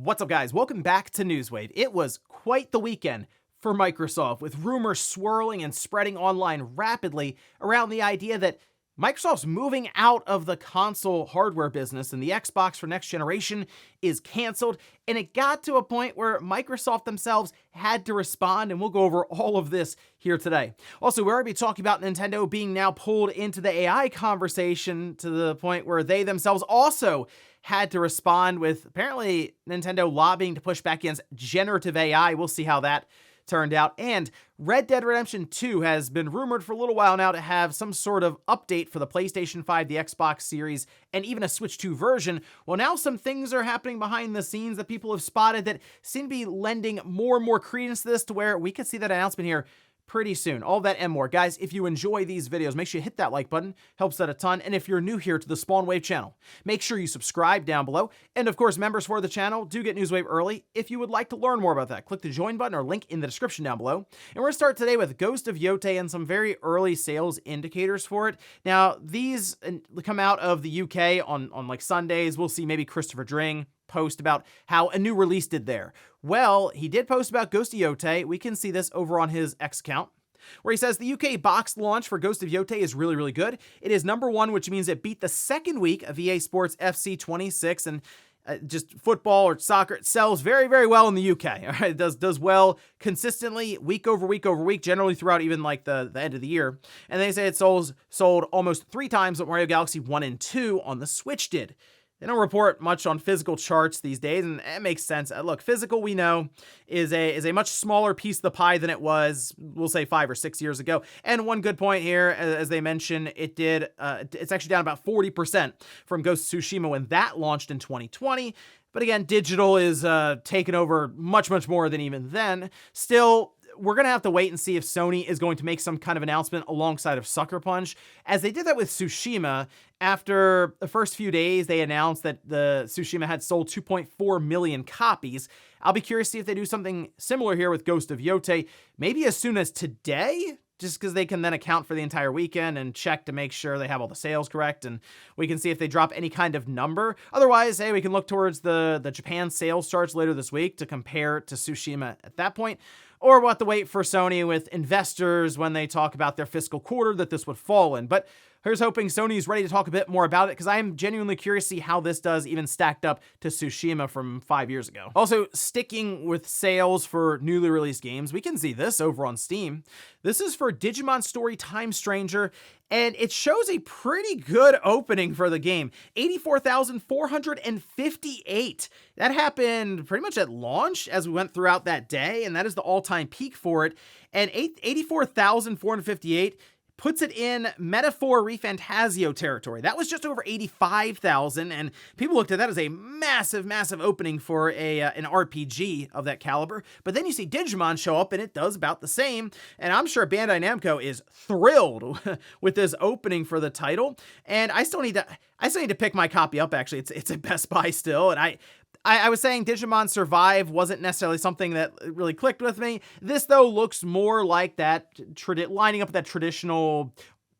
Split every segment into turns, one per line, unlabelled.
What's up, guys? Welcome back to Newswave. It was quite the weekend for Microsoft, with rumors swirling and spreading online rapidly around the idea that Microsoft's moving out of the console hardware business and the Xbox for next generation is canceled. And it got to a point where Microsoft themselves had to respond, and we'll go over all of this here today. Also, we're going to be talking about Nintendo being now pulled into the AI conversation to the point where they themselves also had to respond, with apparently Nintendo lobbying to push back against generative AI. We'll see how that turned out. And Red Dead Redemption 2 has been rumored for a little while now to have some sort of update for the PlayStation 5, the Xbox Series, and even a Switch 2 version. Well, now some things are happening behind the scenes that people have spotted that seem to be lending more and more credence to this, to where we could see that announcement here pretty soon. All that and more. Guys, if you enjoy these videos, make sure you hit that like button. Helps out a ton. And if you're new here to the Spawn Wave channel, make sure you subscribe down below. And of course, members for the channel do get Newswave early. If you would like to learn more about that, click the join button or link in the description down below. And we're going to start today with Ghost of Yotei and some very early sales indicators for it. Now, these come out of the UK on like Sundays. We'll see maybe Christopher Dring post about how a new release did there. Well, he did post about Ghost of Yotei. We can see this over on his X account, where he says the UK box launch for Ghost of Yotei is really, really good. It is #1, which means it beat the second week of EA Sports FC 26, and just football or soccer, it sells very, very well in the UK. All right, it does well consistently, week over week over week, generally throughout even like the end of the year. And they say it sold almost 3 times what Mario Galaxy 1 and 2 on the Switch did. They don't report much on physical charts these days, and it makes sense. Look, physical, we know, is a much smaller piece of the pie than it was, we'll say, 5 or 6 years ago. And one good point here, as they mentioned, it's actually down about 40% from Ghost of Tsushima when that launched in 2020. But again, digital is taken over much, much more than even then. Still, we're going to have to wait and see if Sony is going to make some kind of announcement alongside of Sucker Punch, as they did that with Tsushima. After the first few days, they announced that the Tsushima had sold 2.4 million copies. I'll be curious to see if they do something similar here with Ghost of Yotei, maybe as soon as today, just because they can then account for the entire weekend and check to make sure they have all the sales correct, and we can see if they drop any kind of number. Otherwise, hey, we can look towards the Japan sales charts later this week to compare to Tsushima at that point. Or we'll have to wait for Sony with investors when they talk about their fiscal quarter that this would fall in. But here's hoping Sony's ready to talk a bit more about it, because I am genuinely curious to see how this does even stacked up to Tsushima from 5 years ago. Also, sticking with sales for newly released games, we can see this over on Steam. This is for Digimon Story Time Stranger, and it shows a pretty good opening for the game. 84,458. That happened pretty much at launch as we went throughout that day, and that is the all-time peak for it. And 84,458 puts it in Metaphor ReFantasio territory. That was just over 85,000, and people looked at that as a massive, massive opening for an RPG of that caliber. But then you see Digimon show up, and it does about the same, and I'm sure Bandai Namco is thrilled with this opening for the title. And I still need to pick my copy up. Actually, it's at Best Buy still, and I was saying Digimon Survive wasn't necessarily something that really clicked with me. This, though, looks more like that, lining up with that traditional,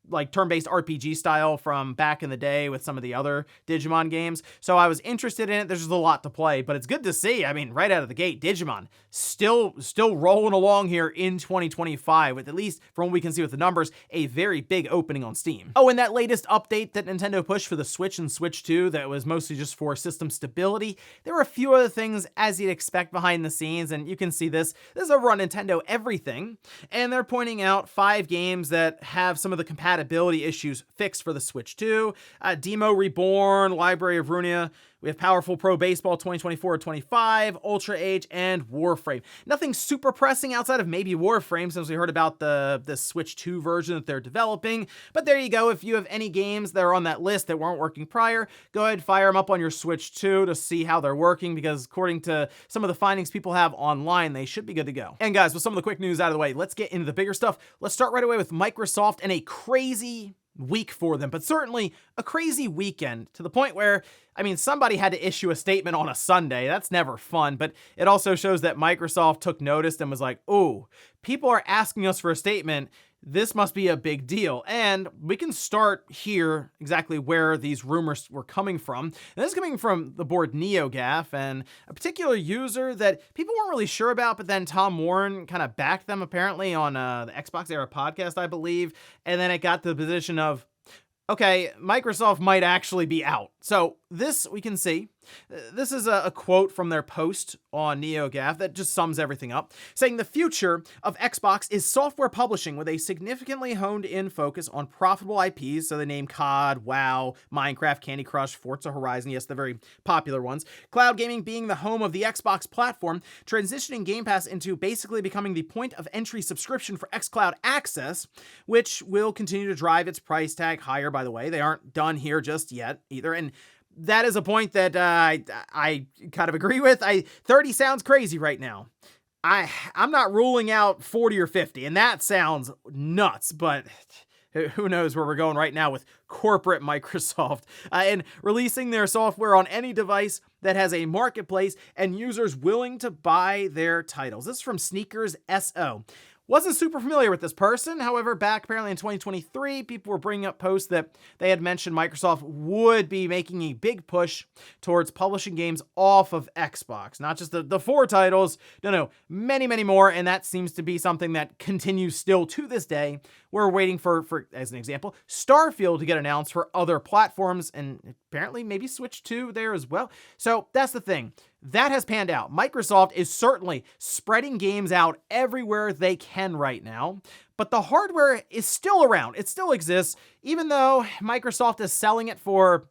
like, turn-based RPG style from back in the day with some of the other Digimon games. So I was interested in it. There's just a lot to play, but it's good to see. I mean, right out of the gate, Digimon still rolling along here in 2025, with, at least from what we can see with the numbers, a very big opening on Steam. Oh, and that latest update that Nintendo pushed for the Switch and Switch 2 that was mostly just for system stability, there were a few other things as you'd expect behind the scenes, and you can see this is over on Nintendo Everything, and they're pointing out 5 games that have some of the compatibility issues fixed for the Switch 2. Demo Reborn, Library of Runia. We have Powerful Pro Baseball 2024-25, Ultra Age, and Warframe. Nothing super pressing outside of maybe Warframe, since we heard about the Switch 2 version that they're developing. But there you go. If you have any games that are on that list that weren't working prior, go ahead and fire them up on your Switch 2 to see how they're working, because according to some of the findings people have online, they should be good to go. And guys, with some of the quick news out of the way, let's get into the bigger stuff. Let's start right away with Microsoft and a crazy week for them, but certainly a crazy weekend, to the point where, I mean, somebody had to issue a statement on a Sunday. That's never fun, but it also shows that Microsoft took notice and was like, oh, people are asking us for a statement. this must be a big deal. And we can start here exactly where these rumors were coming from. And this is coming from the board NeoGAF and a particular user that people weren't really sure about, but then Tom Warren kind of backed them apparently on the Xbox Era podcast, I believe. And then it got to the position of, okay, Microsoft might actually be out. So this we can see. This is a quote from their post on NeoGAF that just sums everything up, saying the future of Xbox is software publishing with a significantly honed in focus on profitable IPs. So they name COD, WoW, Minecraft, Candy Crush, Forza Horizon. Yes, the very popular ones. Cloud gaming being the home of the Xbox platform, transitioning Game Pass into basically becoming the point of entry subscription for xCloud access, which will continue to drive its price tag higher, by the way. They aren't done here just yet either. And that is a point that I kind of agree with. 30 sounds crazy right now. I'm not ruling out 40 or 50, and that sounds nuts, but who knows where we're going right now with corporate Microsoft and releasing their software on any device that has a marketplace and users willing to buy their titles. This is from Sneakers SO. Wasn't super familiar with this person. However, back apparently in 2023, people were bringing up posts that they had mentioned Microsoft would be making a big push towards publishing games off of Xbox. Not just the 4 titles, no, many, many more. And that seems to be something that continues still to this day. We're waiting for, as an example, Starfield to get announced for other platforms and apparently maybe Switch 2 there as well. So that's the thing. That has panned out. Microsoft is certainly spreading games out everywhere they can right now, but the hardware is still around. It still exists, even though Microsoft is selling it for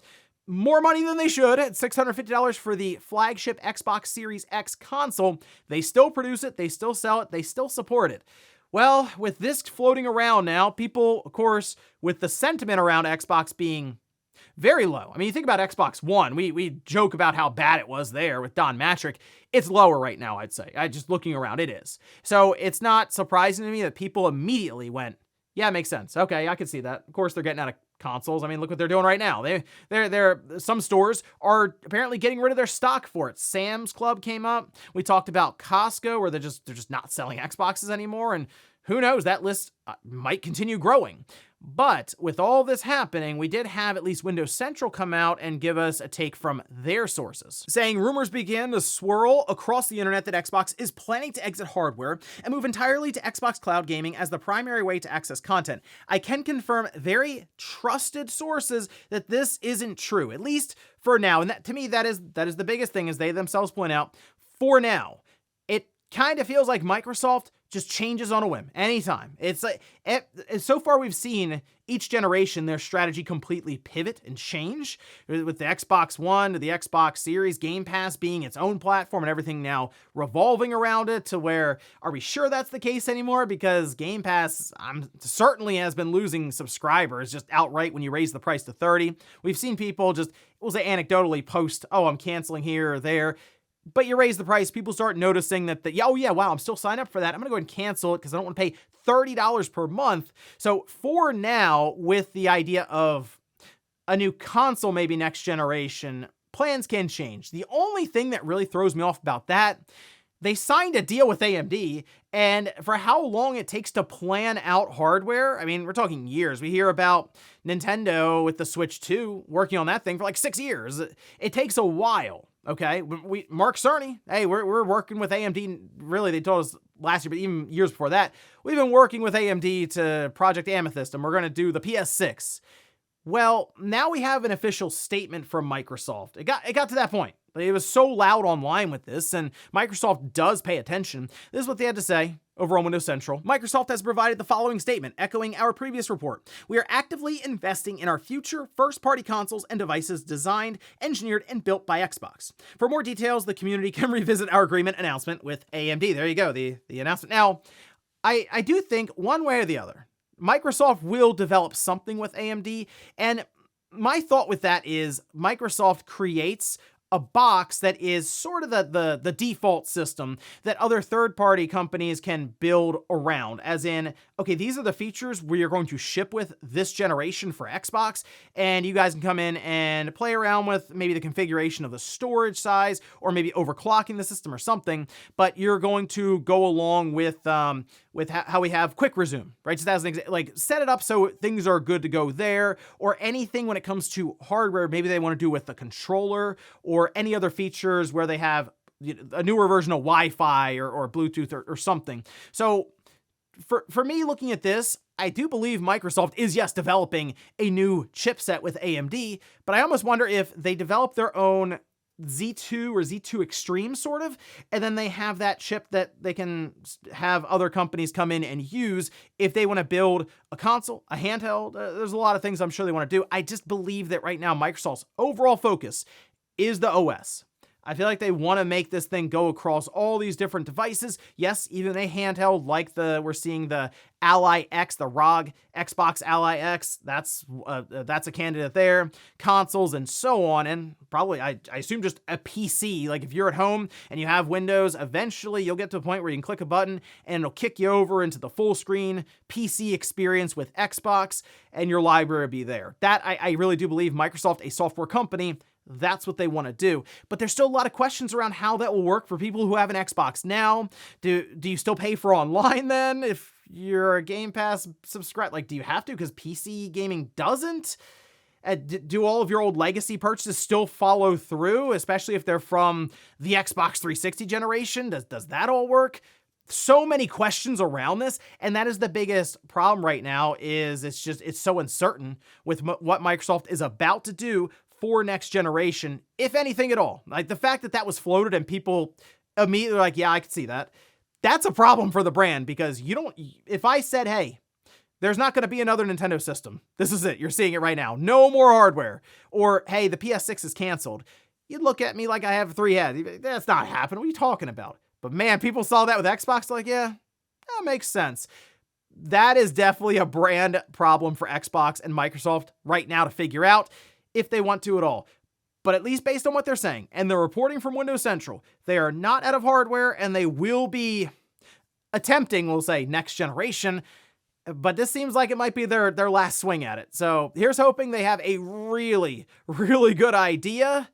more money than they should at $650 for the flagship Xbox Series X console. They still produce it, they still sell it, they still support it. Well, with this floating around now, people, of course, with the sentiment around Xbox being very low. I mean, you think about Xbox One, we joke about how bad it was there with Don Matrick. It's lower right now, I'd say. Just looking around, it is. So it's not surprising to me that people immediately went, yeah, it makes sense. Okay, I can see that. Of course, they're getting out of consoles. I mean, look what they're doing right now. Some stores are apparently getting rid of their stock for it. Sam's Club came up. We talked about Costco, where they're just not selling Xboxes anymore, and who knows, that list might continue growing. But with all this happening, we did have at least Windows Central come out and give us a take from their sources, saying rumors began to swirl across the internet that Xbox is planning to exit hardware and move entirely to Xbox Cloud Gaming as the primary way to access content. I can confirm very trusted sources that this isn't true, at least for now. And that, to me, that is the biggest thing, as they themselves point out. For now, it kind of feels like Microsoft just changes on a whim anytime. It's like, so far we've seen each generation their strategy completely pivot and change, with the Xbox One to the Xbox Series, Game Pass being its own platform and everything now revolving around it, to where, are we sure that's the case anymore? Because Game Pass certainly has been losing subscribers just outright when you raise the price to 30. We've seen people just, we'll say anecdotally, post, oh, I'm canceling here or there. But you raise the price, people start noticing that, oh yeah, wow, I'm still signed up for that. I'm going to go ahead and cancel it because I don't want to pay $30 per month. So for now, with the idea of a new console, maybe next generation, plans can change. The only thing that really throws me off about that, they signed a deal with AMD, and for how long it takes to plan out hardware, I mean, we're talking years. We hear about Nintendo with the Switch 2 working on that thing for like 6 years. It takes a while. Okay, Mark Cerny, hey, we're working with AMD. Really, they told us last year, but even years before that, we've been working with AMD to Project Amethyst, and we're going to do the PS6. Well, now we have an official statement from Microsoft. It got to that point. It was so loud online with this, and Microsoft does pay attention. This is what they had to say over on Windows Central. Microsoft has provided the following statement, echoing our previous report. We are actively investing in our future first-party consoles and devices designed, engineered, and built by Xbox. For more details, the community can revisit our agreement announcement with AMD. There you go, the announcement. Now, I do think one way or the other, Microsoft will develop something with AMD, and my thought with that is Microsoft creates a box that is sort of the default system that other third-party companies can build around. As in, okay, these are the features we are going to ship with this generation for Xbox, and you guys can come in and play around with maybe the configuration of the storage size, or maybe overclocking the system or something, but you're going to go along with how we have quick resume, right? Just as an example, like set it up so things are good to go there, or anything when it comes to hardware, maybe they want to do with the controller, or any other features where they have a newer version of Wi-Fi or Bluetooth or something. So for me, looking at this, I do believe Microsoft is, yes, developing a new chipset with AMD, but I almost wonder if they develop their own Z2 or Z2 Extreme, sort of, and then they have that chip that they can have other companies come in and use if they want to build a console, a handheld. There's a lot of things I'm sure they want to do. I just believe that right now Microsoft's overall focus is the OS. I feel like they want to make this thing go across all these different devices. Yes, even a handheld like we're seeing the Ally X, the ROG Xbox Ally X. That's a candidate there. Consoles and so on, and probably I assume just a PC. Like if you're at home and you have Windows, eventually you'll get to a point where you can click a button and it'll kick you over into the full screen PC experience with Xbox, and your library will be there. That I really do believe Microsoft, a software company, that's what they want to do. But there's still a lot of questions around how that will work for people who have an Xbox now. Do you still pay for online then? If you're a Game Pass subscriber, like, do you have to? Because PC gaming doesn't? Do all of your old legacy purchases still follow through, especially if they're from the Xbox 360 generation? Does that all work? So many questions around this, and that is the biggest problem right now. Is it's so uncertain with what Microsoft is about to do for next generation, if anything at all. Like the fact that was floated and people immediately like, yeah, I could see that. That's a problem for the brand, because if I said, hey, there's not going to be another Nintendo system, this is it, you're seeing it right now, no more hardware, or hey, the PS6 is canceled, you'd look at me like I have 3 heads. That's not happening. What are you talking about? But man, people saw that with Xbox, like, yeah, that makes sense. That is definitely a brand problem for Xbox and Microsoft right now to figure out, if they want to at all. But at least based on what they're saying, and they're reporting from Windows Central, they are not out of hardware, and they will be attempting, we'll say, next generation. But this seems like it might be their last swing at it. So here's hoping they have a really, really good idea,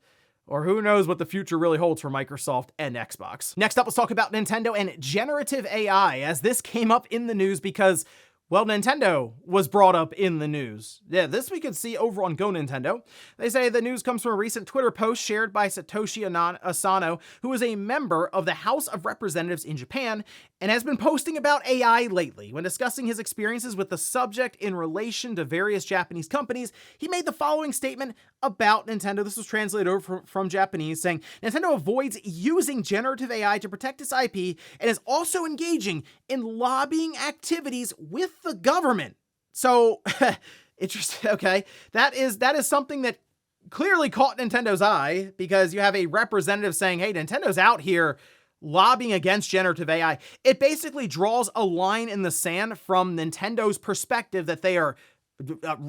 or who knows what the future really holds for Microsoft and Xbox. Next up, let's talk about Nintendo and generative AI, as this came up in the news because, well, Nintendo was brought up in the news. Yeah, this we could see over on Go Nintendo. They say the news comes from a recent Twitter post shared by Satoshi Asano, who is a member of the House of Representatives in Japan, and has been posting about AI lately. When discussing his experiences with the subject in relation to various Japanese companies, he made the following statement about Nintendo. This was translated over from Japanese, saying, Nintendo avoids using generative AI to protect its IP and is also engaging in lobbying activities with the government. So, interesting. Okay, that is something that clearly caught Nintendo's eye, because you have a representative saying, hey, Nintendo's out here lobbying against generative AI. It basically draws a line in the sand from Nintendo's perspective that they are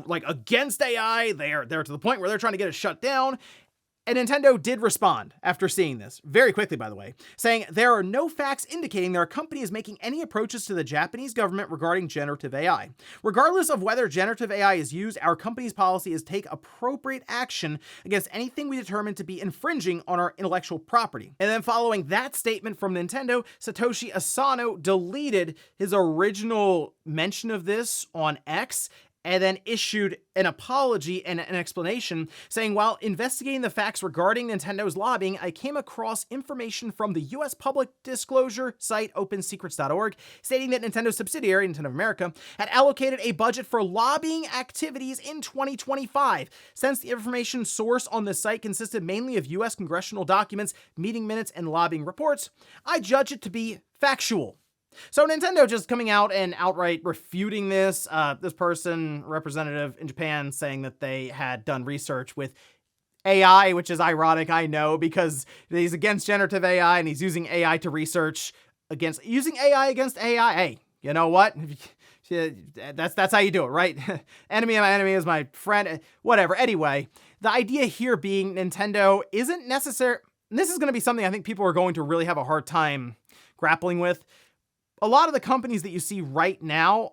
like against AI. They're to the point where they're trying to get it shut down. And Nintendo did respond after seeing this, very quickly, by the way, saying there are no facts indicating their company is making any approaches to the Japanese government regarding generative AI. Regardless of whether generative AI is used, our company's policy is to take appropriate action against anything we determine to be infringing on our intellectual property. And then following that statement from Nintendo, Satoshi Asano deleted his original mention of this on X, and then issued an apology and an explanation, saying, while investigating the facts regarding Nintendo's lobbying, I came across information from the U.S. public disclosure site OpenSecrets.org, stating that Nintendo's subsidiary, Nintendo of America, had allocated a budget for lobbying activities in 2025. Since the information source on the site consisted mainly of U.S. congressional documents, meeting minutes, and lobbying reports, I judge it to be factual. So Nintendo just coming out and outright refuting this. This person, representative in Japan, saying that they had done research with AI, which is ironic, I know, because he's against generative AI and he's using AI to research using AI against AI. Hey, you know what? That's how you do it, right? Enemy of my enemy is my friend. Whatever. Anyway, The idea here being Nintendo isn't necessary. This is going to be something I think people are going to really have a hard time grappling with. A lot of the companies that you see right now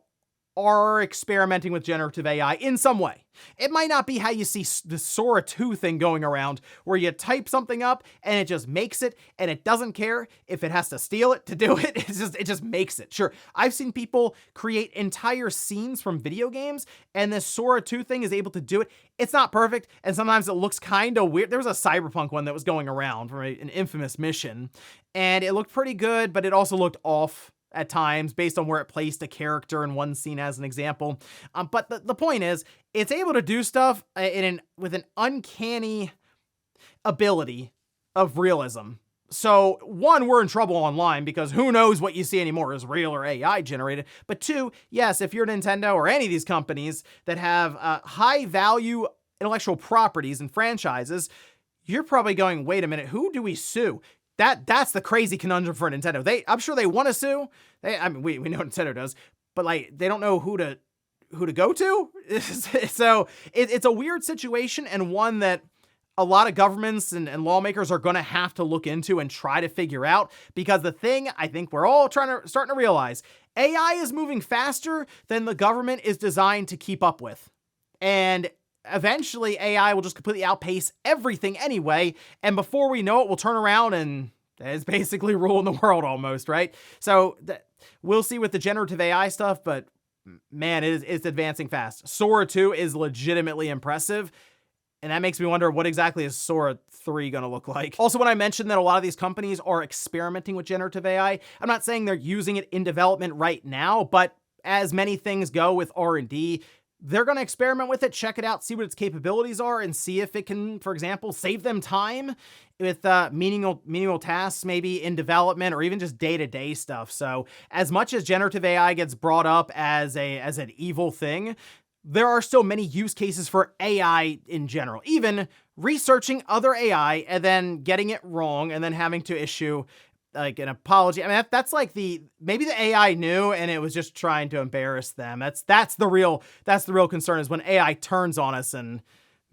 are experimenting with generative AI in some way. It might not be how you see the Sora 2 thing going around, where you type something up and it just makes it, and it doesn't care if it has to steal it to do it. It just makes it. Sure, I've seen people create entire scenes from video games, and this Sora 2 thing is able to do it. It's not perfect, and sometimes it looks kind of weird. There was a Cyberpunk one that was going around from an infamous mission, and it looked pretty good, but it also looked off at times based on where it placed a character in one scene as an example. But the point is, it's able to do stuff with an uncanny ability of realism. So one, we're in trouble online because who knows what you see anymore is real or AI generated. But two, yes, if you're Nintendo or any of these companies that have high value intellectual properties and franchises, you're probably going, wait a minute, who do we sue? That's the crazy conundrum for Nintendo. I'm sure they want to sue. We know Nintendo does, but like they don't know who to go to. So it's a weird situation, and one that a lot of governments and lawmakers are going to have to look into and try to figure out, because the thing I think we're all starting to realize, AI is moving faster than the government is designed to keep up with. And eventually AI will just completely outpace everything anyway, and before we know it, we'll turn around and it's basically ruling the world almost, right? So we'll see with the generative AI stuff, but man, it's advancing fast. Sora 2 is legitimately impressive, and that makes me wonder, what exactly is Sora 3 going to look like? Also, when I mentioned that a lot of these companies are experimenting with generative AI, I'm not saying they're using it in development right now, but as many things go with R&D, they're going to experiment with it, check it out, see what its capabilities are, and see if it can, for example, save them time with meaningful tasks, maybe in development or even just day-to-day stuff. So as much as generative AI gets brought up as an evil thing, there are still many use cases for AI in general, even researching other AI and then getting it wrong and then having to issue like an apology. I mean, that's like maybe the AI knew and it was just trying to embarrass them. That's the real concern, is when AI turns on us and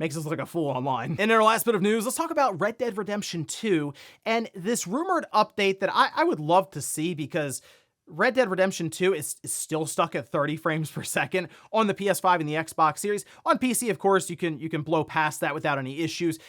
makes us look like a fool online. And in our last bit of news, let's talk about Red Dead Redemption 2 and this rumored update that I would love to see, because Red Dead Redemption 2 is still stuck at 30 frames per second on the PS5 and the Xbox Series. On PC, of course, you can blow past that without any issues.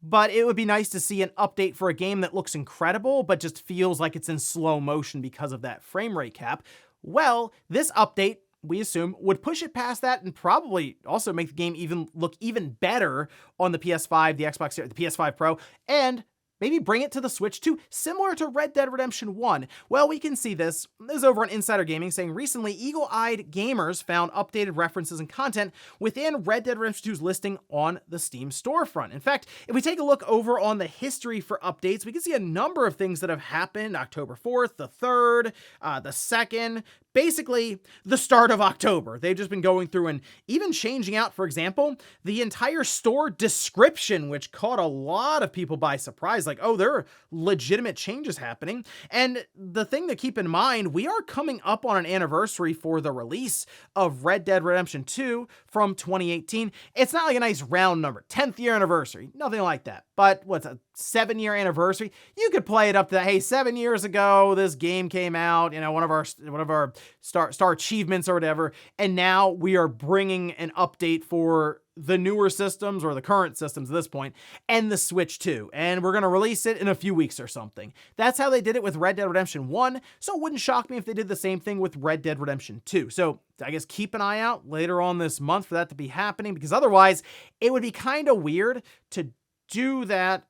But it would be nice to see an update for a game that looks incredible, but just feels like it's in slow motion because of that frame rate cap. Well, this update, we assume, would push it past that and probably also make the game look even better on the PS5, the Xbox Series, the PS5 Pro, and maybe bring it to the Switch too, similar to Red Dead Redemption 1. Well, we can see this. This is over on Insider Gaming saying recently eagle-eyed gamers found updated references and content within Red Dead Redemption 2's listing on the Steam storefront. In fact, if we take a look over on the history for updates, we can see a number of things that have happened October 4th, the 3rd, the 2nd, basically the start of October. They've just been going through and even changing out, for example, the entire store description, which caught a lot of people by surprise. Like, oh, there are legitimate changes happening. And the thing to keep in mind, we are coming up on an anniversary for the release of Red Dead Redemption 2 from 2018. It's not like a nice round number, 10th year anniversary, nothing like that. But what's a 7-year anniversary? You could play it up to that. Hey, 7 years ago, this game came out, one of our star achievements or whatever. And now we are bringing an update for the newer systems, or the current systems at this point, and the Switch 2. And we're going to release it in a few weeks or something. That's how they did it with Red Dead Redemption 1. So it wouldn't shock me if they did the same thing with Red Dead Redemption 2. So I guess keep an eye out later on this month for that to be happening, because otherwise it would be kind of weird to do that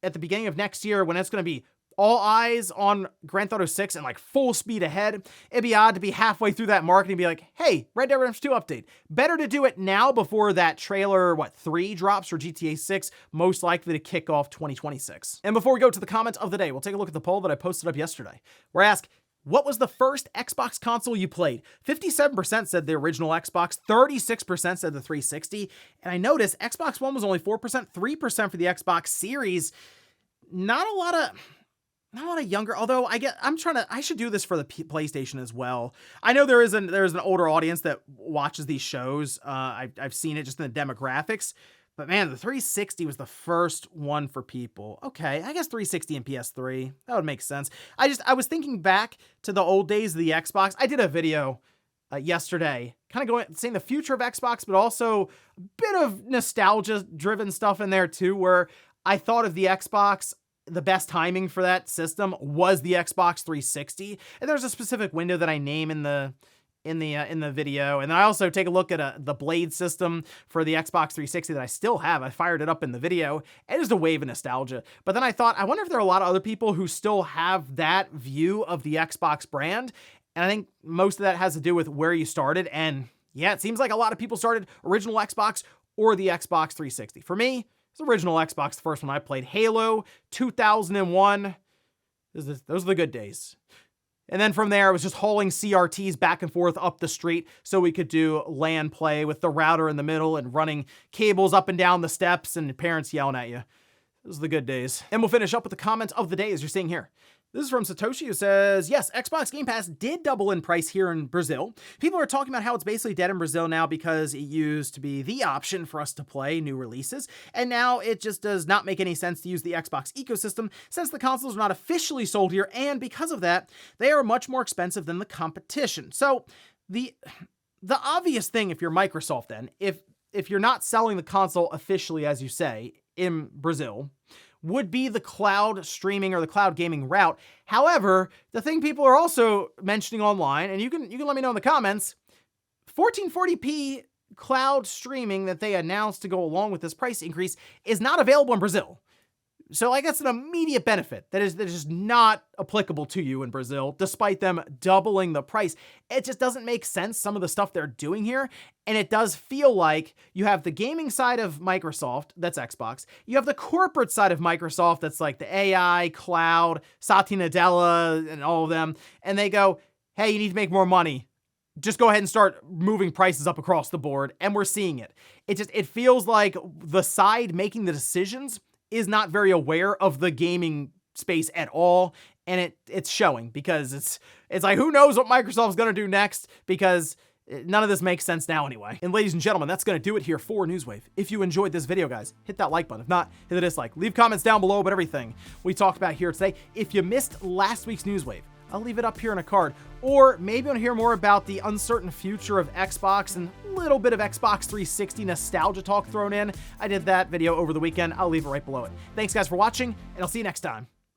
at the beginning of next year when it's going to be all eyes on Grand Theft Auto 6 and like full speed ahead. It'd be odd to be halfway through that marketing and be like, hey, Red Dead Redemption 2 update. Better to do it now before that trailer, 3 drops for GTA 6, most likely to kick off 2026. And before we go to the comments of the day, we'll take a look at the poll that I posted up yesterday, where I asked, what was the first Xbox console you played? 57% said the original Xbox, 36% said the 360, and I noticed Xbox One was only 4%, 3% for the Xbox Series. Not a lot of younger, although I should do this for the PlayStation as well. I know there is an older audience that watches these shows. I've seen it just in the demographics, But man, the 360 was the first one for people. Okay, I guess 360 and PS3. That would make sense. I was thinking back to the old days of the Xbox. I did a video yesterday, kind of saying the future of Xbox, but also a bit of nostalgia-driven stuff in there too, where I thought of the Xbox, the best timing for that system was the Xbox 360. And there's a specific window that I name in the video. And then I also take a look at the blade system for the Xbox 360 that I still have. I fired it up in the video. It is a wave of nostalgia. But then I thought, I wonder if there are a lot of other people who still have that view of the Xbox brand. And I think most of that has to do with where you started. And yeah, it seems like a lot of people started original Xbox or the Xbox 360. For me, it's original Xbox, the first one I played. Halo, 2001. Those are the good days. And then from there, I was just hauling CRTs back and forth up the street so we could do LAN play with the router in the middle and running cables up and down the steps and parents yelling at you. Those are the good days. And we'll finish up with the comment of the day as you're seeing here. This is from Satoshi, who says, yes, Xbox Game Pass did double in price here in Brazil. People are talking about how it's basically dead in Brazil now because it used to be the option for us to play new releases, and now it just does not make any sense to use the Xbox ecosystem since the consoles are not officially sold here, and because of that, they are much more expensive than the competition. So the obvious thing, if you're Microsoft then, if you're not selling the console officially, as you say, in Brazil, would be the cloud streaming or the cloud gaming route. However, the thing people are also mentioning online, and you can let me know in the comments, 1440p cloud streaming that they announced to go along with this price increase is not available in Brazil. So like that's an immediate benefit that is just not applicable to you in Brazil, despite them doubling the price. It just doesn't make sense, some of the stuff they're doing here. And it does feel like you have the gaming side of Microsoft, that's Xbox. You have the corporate side of Microsoft, that's like the AI, cloud, Satya Nadella, and all of them. And they go, hey, you need to make more money. Just go ahead and start moving prices up across the board. And we're seeing it. It feels like the side making the decisions is not very aware of the gaming space at all, and it's showing because it's like, who knows what Microsoft's gonna do next, because none of this makes sense now anyway. And ladies and gentlemen, that's gonna do it here for Newswave. If you enjoyed this video, guys, hit that like button. If not, hit the dislike. Leave comments down below about everything we talked about here today. If you missed last week's Newswave, I'll leave it up here in a card. Or maybe you want to hear more about the uncertain future of Xbox and a little bit of Xbox 360 nostalgia talk thrown in. I did that video over the weekend. I'll leave it right below it. Thanks guys for watching, and I'll see you next time.